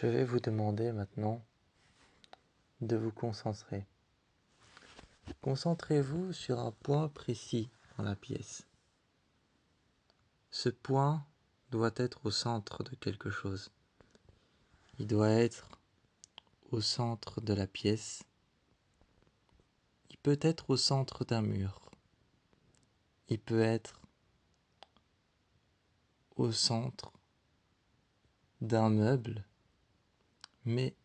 Je vais vous demander maintenant de vous concentrer. Concentrez-vous sur un point précis dans la pièce. Ce point doit être au centre de quelque chose. Il doit être au centre de la pièce. Il peut être au centre d'un mur. Il peut être au centre d'un meuble. Mais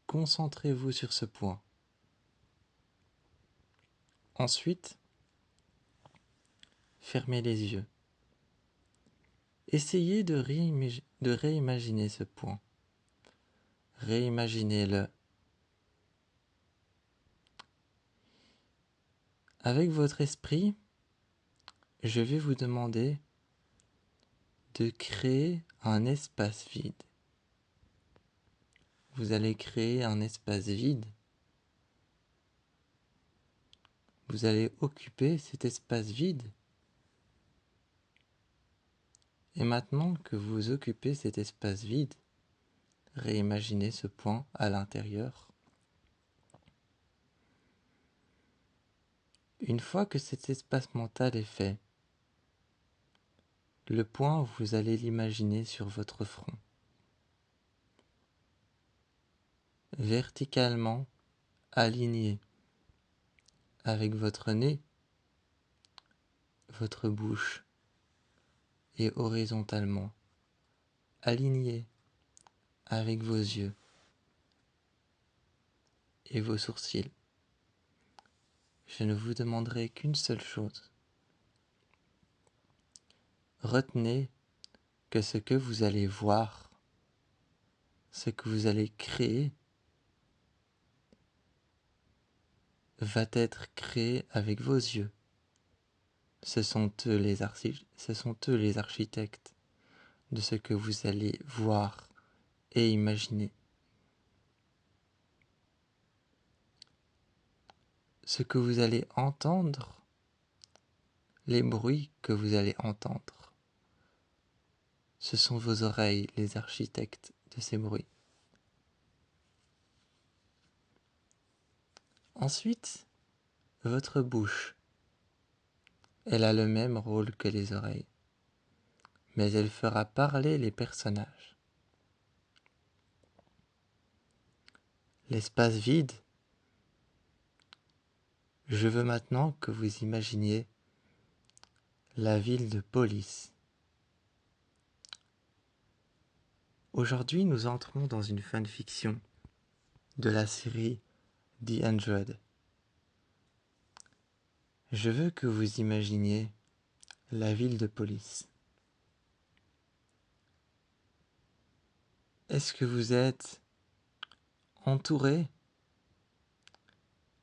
concentrez-vous sur ce point. Ensuite, fermez les yeux. Essayez de réimaginer ce point. Réimaginez-le. Avec votre esprit, je vais vous demander de créer un espace vide. Vous allez créer un espace vide. Vous allez occuper cet espace vide. Et maintenant que vous occupez cet espace vide, réimaginez ce point à l'intérieur. Une fois que cet espace mental est fait, le point, vous allez l'imaginer sur votre front. Verticalement aligné avec votre nez, votre bouche, et horizontalement aligné avec vos yeux et vos sourcils. Je ne vous demanderai qu'une seule chose. Retenez que ce que vous allez voir, ce que vous allez créer, va être créé avec vos yeux. Ce sont eux les architectes de ce que vous allez voir et imaginer. Ce que vous allez entendre, les bruits que vous allez entendre, ce sont vos oreilles les architectes de ces bruits. Ensuite, votre bouche, elle a le même rôle que les oreilles, mais elle fera parler les personnages. L'espace vide, je veux maintenant que vous imaginiez la ville de police. Aujourd'hui, nous entrons dans une fanfiction de la série The 100. Je veux que vous imaginiez la ville de police. Est-ce que vous êtes entouré?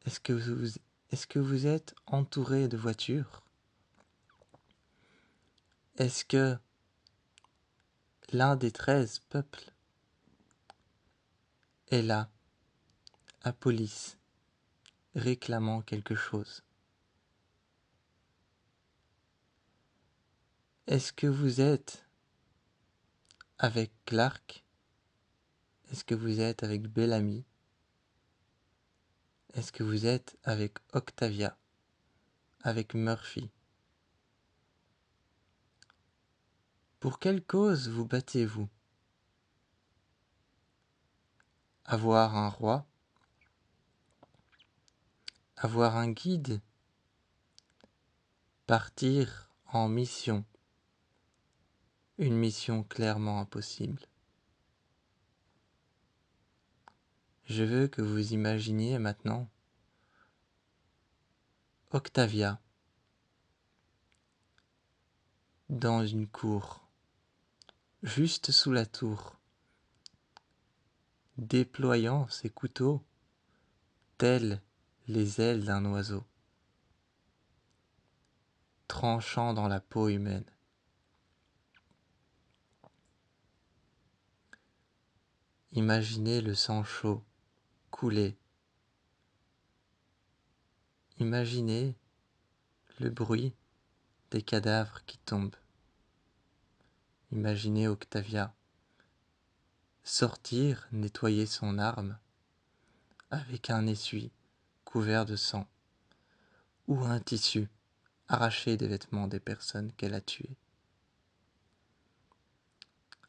Est-ce que vous êtes entouré de voitures? Est-ce que l'un des 13 peuples est là, à police, réclamant quelque chose? Est-ce que vous êtes avec Clark? Est-ce que vous êtes avec Bellamy? Est-ce que vous êtes avec Octavia? Avec Murphy? Pour quelle cause vous battez-vous? Avoir un roi? Avoir un guide? Partir en mission? Une mission clairement impossible. Je veux que vous imaginiez maintenant Octavia dans une cour, juste sous la tour, déployant ses couteaux tels les ailes d'un oiseau, tranchant dans la peau humaine. Imaginez le sang chaud couler. Imaginez le bruit des cadavres qui tombent. Imaginez Octavia sortir, nettoyer son arme avec un essuie couvert de sang ou un tissu arraché des vêtements des personnes qu'elle a tuées.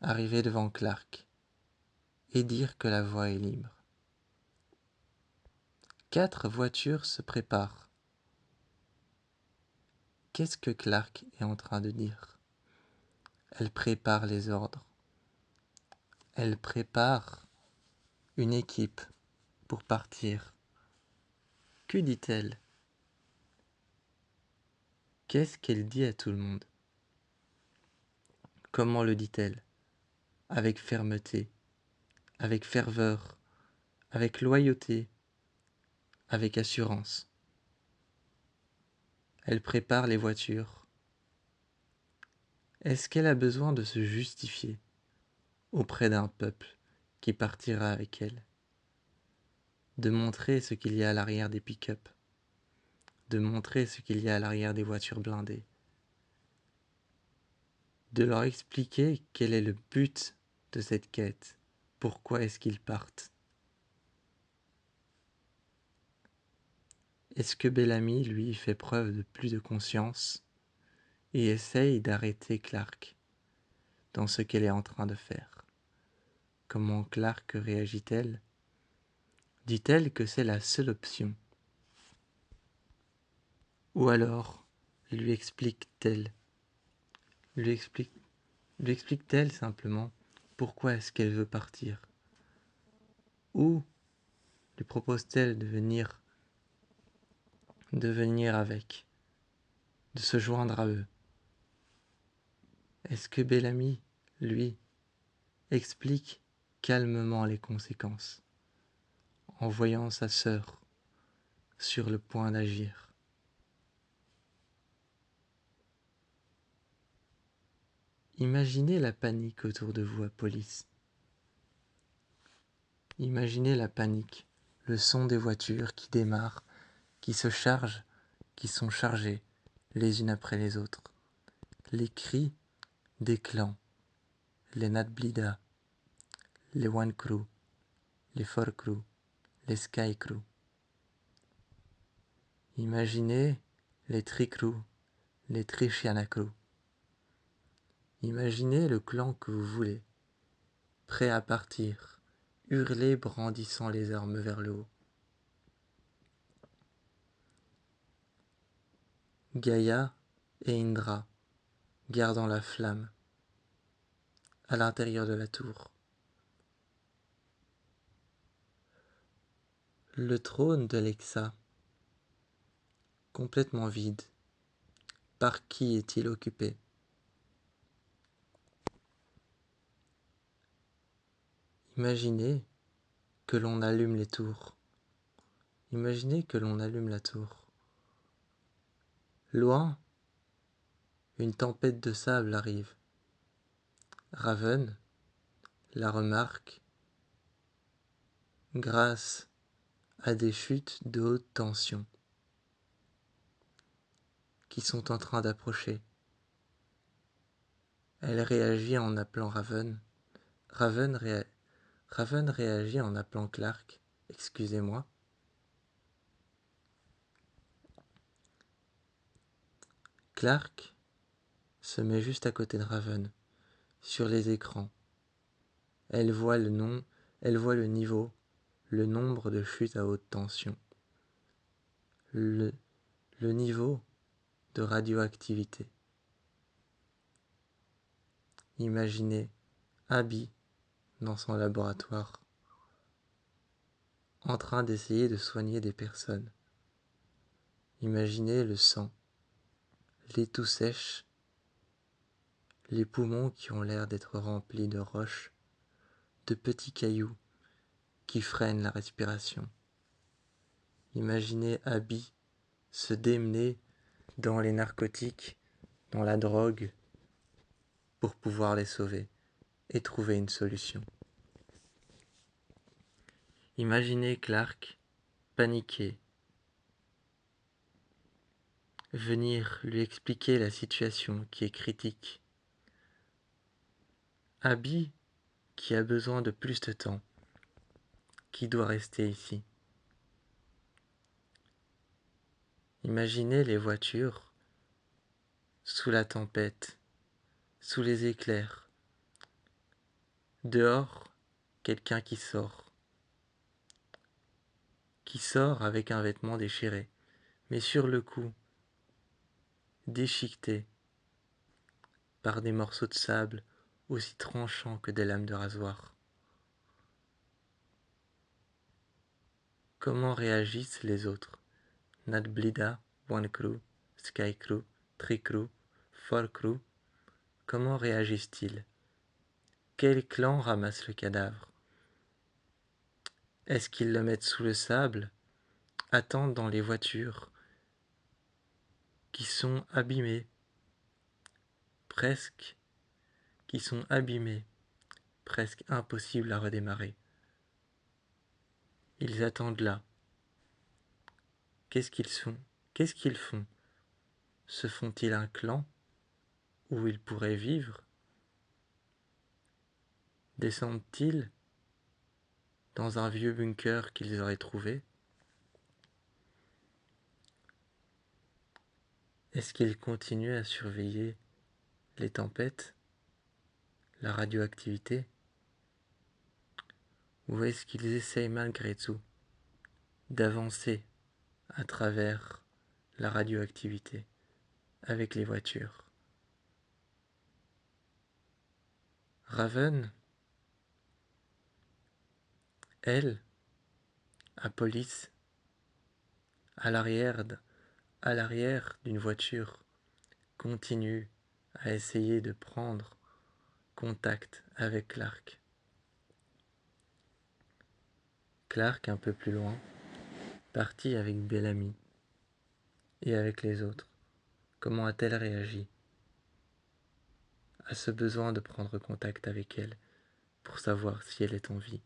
Arriver devant Clark et dire que la voie est libre. 4 voitures se préparent. Qu'est-ce que Clark est en train de dire? Elle prépare les ordres. Elle prépare une équipe pour partir. Que dit-elle? Qu'est-ce qu'elle dit à tout le monde? Comment le dit-elle? Avec fermeté, avec ferveur, avec loyauté, avec assurance. Elle prépare les voitures. Est-ce qu'elle a besoin de se justifier auprès d'un peuple qui partira avec elle? De montrer ce qu'il y a à l'arrière des pick-up, de montrer ce qu'il y a à l'arrière des voitures blindées, de leur expliquer quel est le but de cette quête, pourquoi est-ce qu'ils partent. Est-ce que Bellamy, lui, fait preuve de plus de conscience et essaye d'arrêter Clark dans ce qu'elle est en train de faire? Comment Clark réagit-elle? Dit-elle que c'est la seule option? Ou alors, lui explique-t-elle lui explique-t-elle simplement pourquoi est-ce qu'elle veut partir? Ou lui propose-t-elle de venir avec, de se joindre à eux? Est-ce que Bellamy, lui, explique calmement les conséquences, en voyant sa sœur sur le point d'agir? Imaginez la panique autour de vous à Police. Imaginez la panique, le son des voitures qui démarrent, qui se chargent, qui sont chargées les unes après les autres. Les cris des clans, les Nat Blida, les One Crew, les Four Crew, les Sky Crew. Imaginez les Tri Crew, les Trishiana Crew. Imaginez le clan que vous voulez, prêt à partir, hurler brandissant les armes vers le haut. Gaïa et Indra gardant la flamme à l'intérieur de la tour. Le trône de Lexa, complètement vide. Par qui est-il occupé? Imaginez que l'on allume les tours. Imaginez que l'on allume la tour. Loin, une tempête de sable arrive. Raven la remarque grâce à des chutes de haute tension qui sont en train d'approcher. Elle réagit en appelant Raven. Raven réagit en appelant Clark. Excusez-moi. Clark se met juste à côté de Raven, sur les écrans. Elle voit le niveau, le nombre de chutes à haute tension, le niveau de radioactivité. Imaginez Abby dans son laboratoire, en train d'essayer de soigner des personnes. Imaginez le sang, les toux sèches, les poumons qui ont l'air d'être remplis de roches, de petits cailloux qui freinent la respiration. Imaginez Abby se démener dans les narcotiques, dans la drogue, pour pouvoir les sauver et trouver une solution. Imaginez Clark, paniqué, venir lui expliquer la situation qui est critique. Abby qui a besoin de plus de temps, qui doit rester ici. Imaginez les voitures sous la tempête, sous les éclairs. Dehors, quelqu'un qui sort avec un vêtement déchiré, mais sur le coup, déchiqueté par des morceaux de sable aussi tranchants que des lames de rasoir. Comment réagissent les autres? Nadblida, One Crew, Sky Crew, Tree Crew, Four Crew. Comment réagissent-ils? Quel clan ramasse le cadavre? Est-ce qu'ils le mettent sous le sable? Attendent dans les voitures qui sont abîmées, presque, presque impossibles à redémarrer. Ils attendent là. Qu'est-ce qu'ils font? Qu'est-ce qu'ils font? Se font-ils un clan où ils pourraient vivre? Descendent-ils dans un vieux bunker qu'ils auraient trouvé? Est-ce qu'ils continuent à surveiller les tempêtes, la radioactivité? Ou est-ce qu'ils essayent malgré tout d'avancer à travers la radioactivité avec les voitures? Raven, elle, à police, à l'arrière d'une voiture, continue à essayer de prendre contact avec Clark. Clark, un peu plus loin, parti avec Bellamy et avec les autres. Comment a-t-elle réagi à ce besoin de prendre contact avec elle pour savoir si elle est en vie?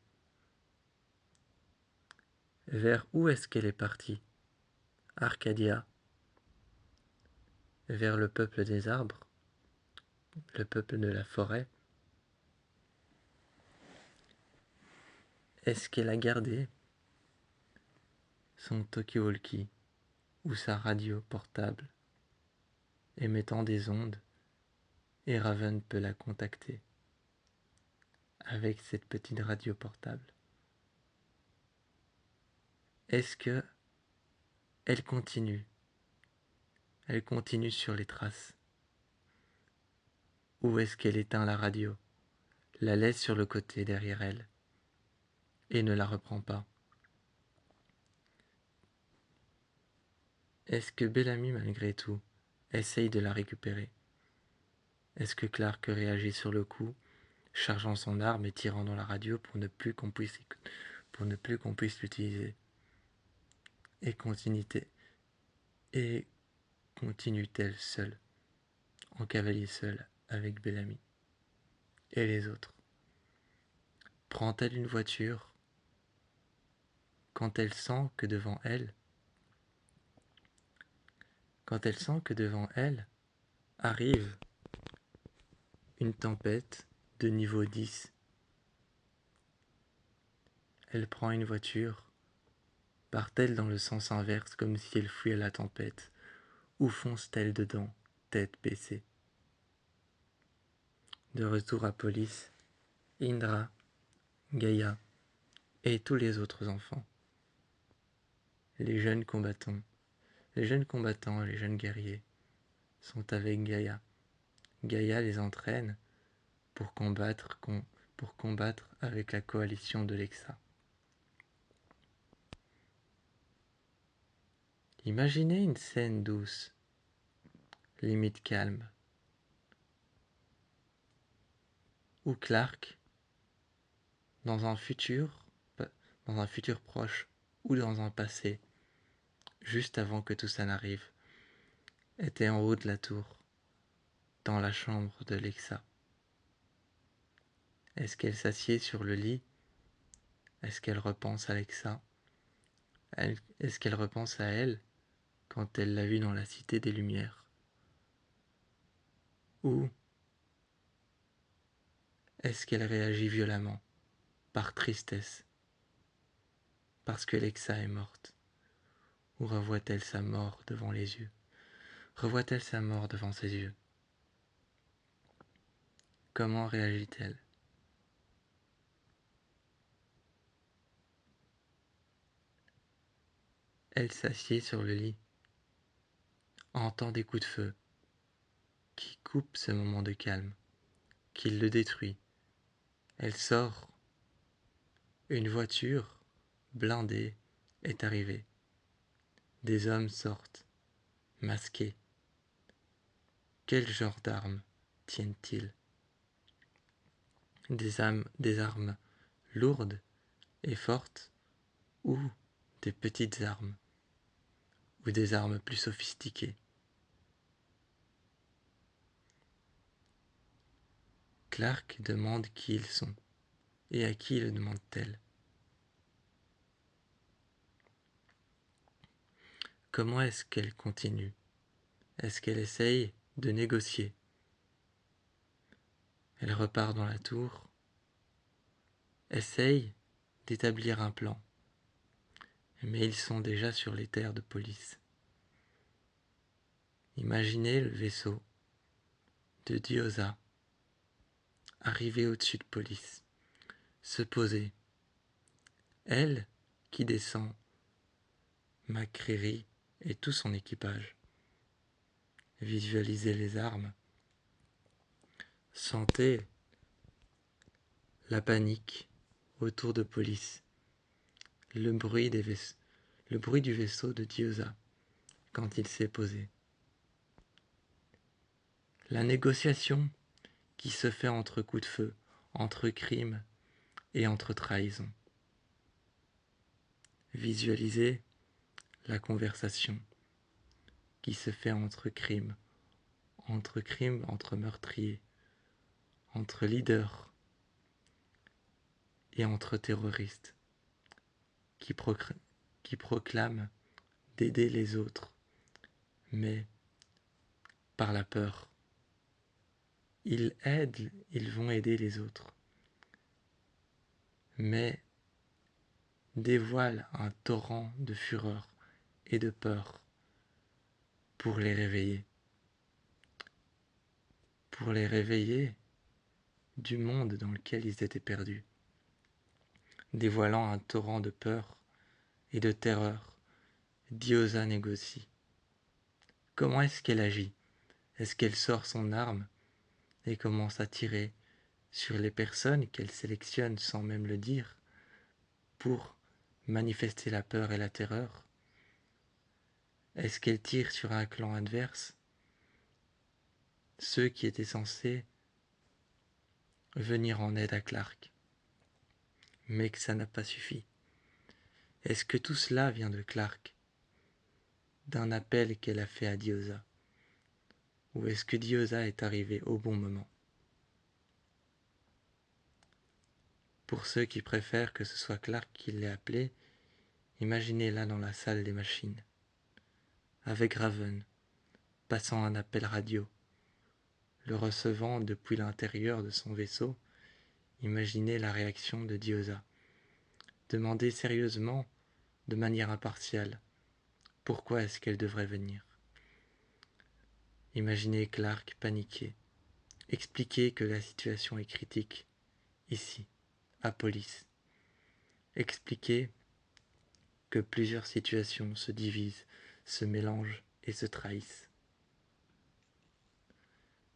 Vers où est-ce qu'elle est partie? Arcadia? Vers le peuple des arbres? Le peuple de la forêt? Est-ce qu'elle a gardé son talkie-walkie ou sa radio portable émettant des ondes et Raven peut la contacter avec cette petite radio portable? Est-ce que elle continue sur les traces? Ou est-ce qu'elle éteint la radio, la laisse sur le côté derrière elle et ne la reprend pas? Est-ce que Bellamy, malgré tout, essaye de la récupérer? Est-ce que Clark réagit sur le coup, chargeant son arme et tirant dans la radio pour ne plus qu'on puisse l'utiliser? Et continue-t-elle seule, en cavalier seul, avec Bellamy et les autres? Prend-elle une voiture quand elle sent que devant elle arrive une tempête de niveau 10? Elle prend une voiture, part-elle dans le sens inverse comme si elle fuyait la tempête, ou fonce-t-elle dedans, tête baissée? De retour à Police, Indra, Gaïa et tous les autres enfants. Les jeunes combattants et les jeunes guerriers sont avec Gaïa. Gaïa les entraîne pour combattre avec la coalition de l'Exa. Imaginez une scène douce, limite calme, où Clark, dans un futur proche ou dans un passé, juste avant que tout ça n'arrive, était en haut de la tour, dans la chambre de l'Exa. Est-ce qu'elle s'assied sur le lit? Est-ce qu'elle repense à l'Exa? Est-ce qu'elle repense à elle quand elle l'a vue dans la Cité des Lumières? Ou Est-ce qu'elle réagit violemment, par tristesse, parce que Lexa est morte? Ou revoit-elle sa mort devant les yeux? Revoit-elle sa mort devant ses yeux? Comment réagit-elle? Elle s'assied sur le lit, entend des coups de feu qui coupent ce moment de calme, qui le détruit. Elle sort. Une voiture blindée est arrivée. Des hommes sortent, masqués. Quel genre d'armes tiennent-ils? Des armes lourdes et fortes, ou des petites armes, ou des armes plus sophistiquées? Clark demande qui ils sont, et à qui le demande-t-elle? Comment est-ce qu'elle continue? Est-ce qu'elle essaye de négocier? Elle repart dans la tour, essaye d'établir un plan, mais ils sont déjà sur les terres de police. Imaginez le vaisseau de Diyoza arriver au-dessus de police, se poser, elle qui descend, McCreary et tout son équipage. Visualisez les armes, sentez la panique autour de police, le bruit du vaisseau de Diyoza quand il s'est posé. La négociation qui se fait entre coups de feu, entre crimes et entre trahisons. Visualisez la conversation qui se fait entre crimes, entre meurtriers, entre leaders et entre terroristes qui proclament d'aider les autres, mais par la peur. Ils vont aider les autres, mais dévoilent un torrent de fureur et de peur pour les réveiller du monde dans lequel ils étaient perdus, dévoilant un torrent de peur et de terreur. Diyoza négocie. Comment est-ce qu'elle agit? Est-ce qu'elle sort son arme et commence à tirer sur les personnes qu'elle sélectionne sans même le dire pour manifester la peur et la terreur? Est-ce qu'elle tire sur un clan adverse, ceux qui étaient censés venir en aide à Clark, mais que ça n'a pas suffi? Est-ce que tout cela vient de Clark, d'un appel qu'elle a fait à Diyoza? Ou est-ce que Diyoza est arrivé au bon moment? Pour ceux qui préfèrent que ce soit Clark qui l'ait appelé, imaginez-la dans la salle des machines, avec Raven, passant un appel radio, le recevant depuis l'intérieur de son vaisseau. Imaginez la réaction de Diyoza. Demandez sérieusement, de manière impartiale, pourquoi est-ce qu'elle devrait venir. Imaginez Clark paniqué, expliquer que la situation est critique, ici, à Police. Expliquer que plusieurs situations se divisent, se mélangent et se trahissent.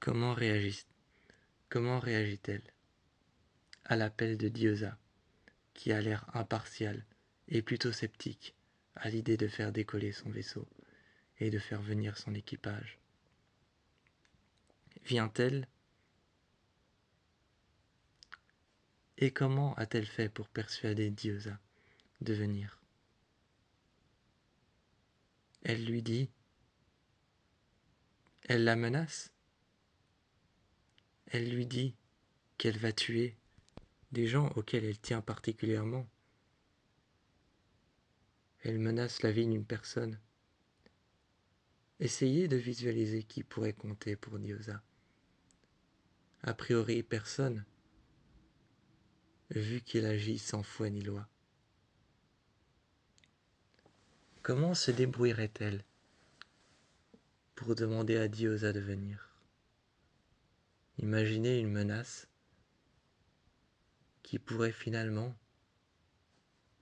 Comment réagit-elle à l'appel de Diyoza, qui a l'air impartial et plutôt sceptique à l'idée de faire décoller son vaisseau et de faire venir son équipage? Vient-elle? Et comment a-t-elle fait pour persuader Diyoza de venir? Elle lui dit, elle la menace, elle lui dit qu'elle va tuer des gens auxquels elle tient particulièrement. Elle menace la vie d'une personne. Essayez de visualiser qui pourrait compter pour Diyoza. A priori, personne, vu qu'il agit sans foi ni loi. Comment se débrouillerait-elle pour demander à Dieu aux advenir? Imaginez une menace qui pourrait finalement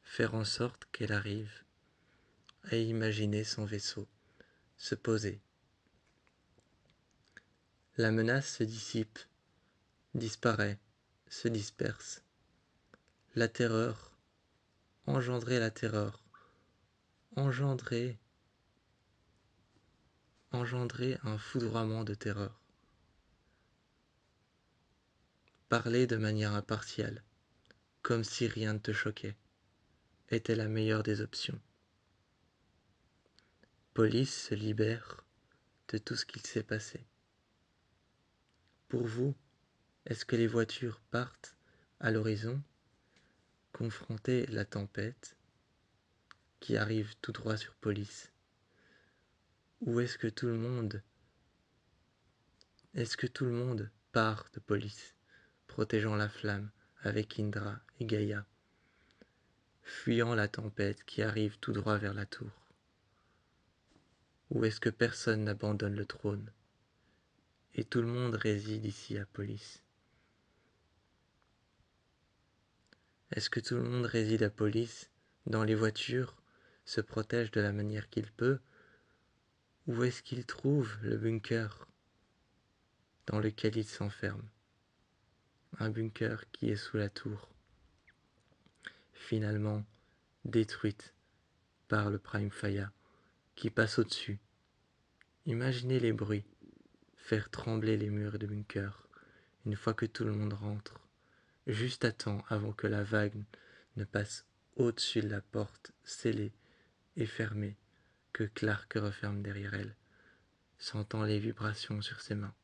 faire en sorte qu'elle arrive à imaginer son vaisseau se poser. La menace se dissipe, disparaît, se disperse. La terreur, engendrer la terreur, engendrer un foudroiement de terreur. Parler de manière impartiale, comme si rien ne te choquait, était la meilleure des options. Police se libère de tout ce qu'il s'est passé. Pour vous, est-ce que les voitures partent à l'horizon, confronter la tempête qui arrive tout droit sur Police? Ou est-ce que tout le monde part de Police, protégeant la flamme avec Indra et Gaïa, fuyant la tempête qui arrive tout droit vers la tour? Ou est-ce que personne n'abandonne le trône et tout le monde réside ici à Police? Est-ce que tout le monde réside à Police, dans les voitures, se protège de la manière qu'il peut? Ou est-ce qu'il trouve le bunker dans lequel il s'enferme? Un bunker qui est sous la tour, finalement détruite par le Prime Faya qui passe au-dessus. Imaginez les bruits, faire trembler les murs du bunker une fois que tout le monde rentre, juste à temps avant que la vague ne passe au-dessus de la porte scellée et fermée que Clark referme derrière elle, sentant les vibrations sur ses mains.